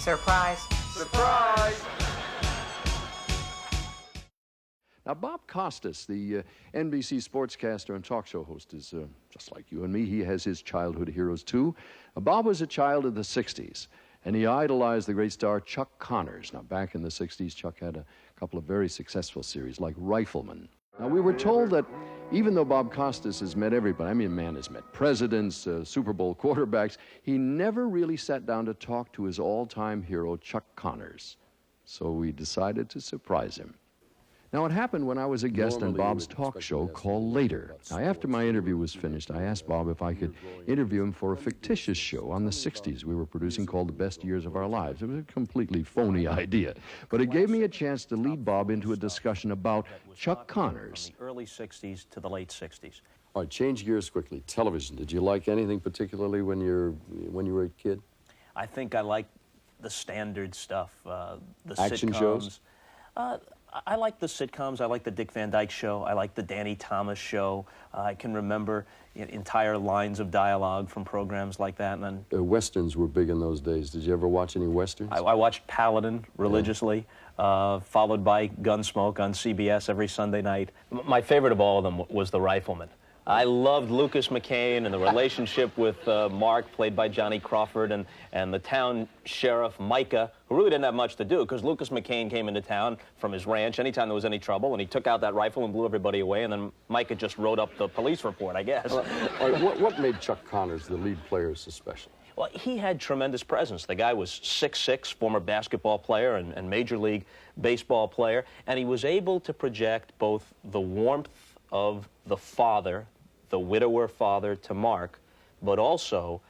Surprise. Surprise! Now, Bob Costas, the NBC sportscaster and talk show host, is just like you and me. He has his childhood heroes, too. Bob was a child of the 60s, and he idolized the great star Chuck Connors. Now, back in the 60s, Chuck had a couple of very successful series, like Rifleman. Now, we were told that even though Bob Costas has met everybody, I mean, man has met presidents, Super Bowl quarterbacks, he never really sat down to talk to his all-time hero, Chuck Connors. So we decided to surprise him. Now, it happened when I was a guest on Bob's talk show called Later. Now, after my interview was finished, I asked Bob if I could interview him for a fictitious show on the 60s we were producing called The Best Years of Our Lives. It was a completely phony idea, but it gave me a chance to lead Bob into a discussion about Chuck Connors. From the early 60s to the late 60s. All right, change gears quickly. Television. Did you like anything particularly when you were a kid? I think I like the standard stuff, the Action sitcoms. shows? I like the sitcoms. I like the Dick Van Dyke Show. I like the Danny Thomas Show. I can remember entire lines of dialogue from programs like that. And then Westerns were big in those days. Did you ever watch any Westerns? I watched Paladin religiously, followed by Gunsmoke on CBS every Sunday night. My favorite of all of them was The Rifleman. I loved Lucas McCain and the relationship with Mark, played by Johnny Crawford, and the town sheriff, Micah, who really didn't have much to do because Lucas McCain came into town from his ranch anytime there was any trouble, and he took out that rifle and blew everybody away, and then Micah just wrote up the police report, I guess. All right, what made Chuck Connors, the lead player, so special? Well, he had tremendous presence. The guy was 6'6", former basketball player and Major League Baseball player, and he was able to project both the warmth of the father, the widower father to Mark, but also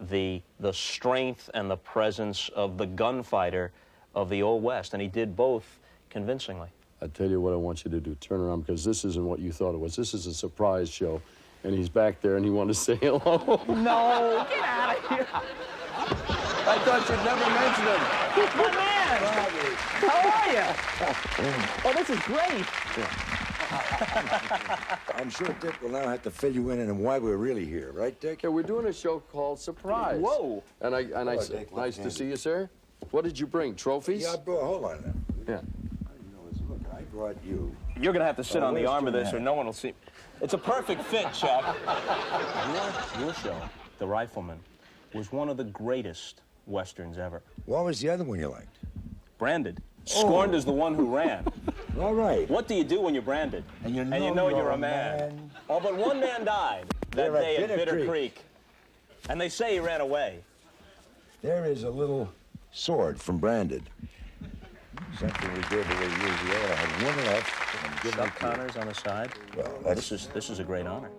the strength and the presence of the gunfighter of the Old West, and he did both convincingly. I tell you what I want you to do. Turn around, because this isn't what you thought it was. This is a surprise show, and he's back there, and he wanted to say hello. No, get out of here. I thought you'd never mention him. My man. How are you? Oh, this is great. I'm sure Dick will now have to fill you in on why we're really here, right, Dick? Yeah, we're doing a show called Surprise. Whoa. And I Dick, nice to see you, sir. What did you bring? Trophies? Yeah, bro, hold on now. Yeah. Look, I brought you. You're going to have to sit on the where's arm of this, Jim or no one will see. It's a perfect fit, Chuck. Your show, The Rifleman, was one of the greatest Westerns ever. What was the other one you liked? Branded. Scorned as the one who ran. All right. What do you do when you're branded? And you know you're a man. Oh, but one man died that day at Bitter Creek. And they say he ran away. There is a little sword from Branded. Something we gave away years ago. I had one left. Chuck Connors on the side. Well, this is a great honor.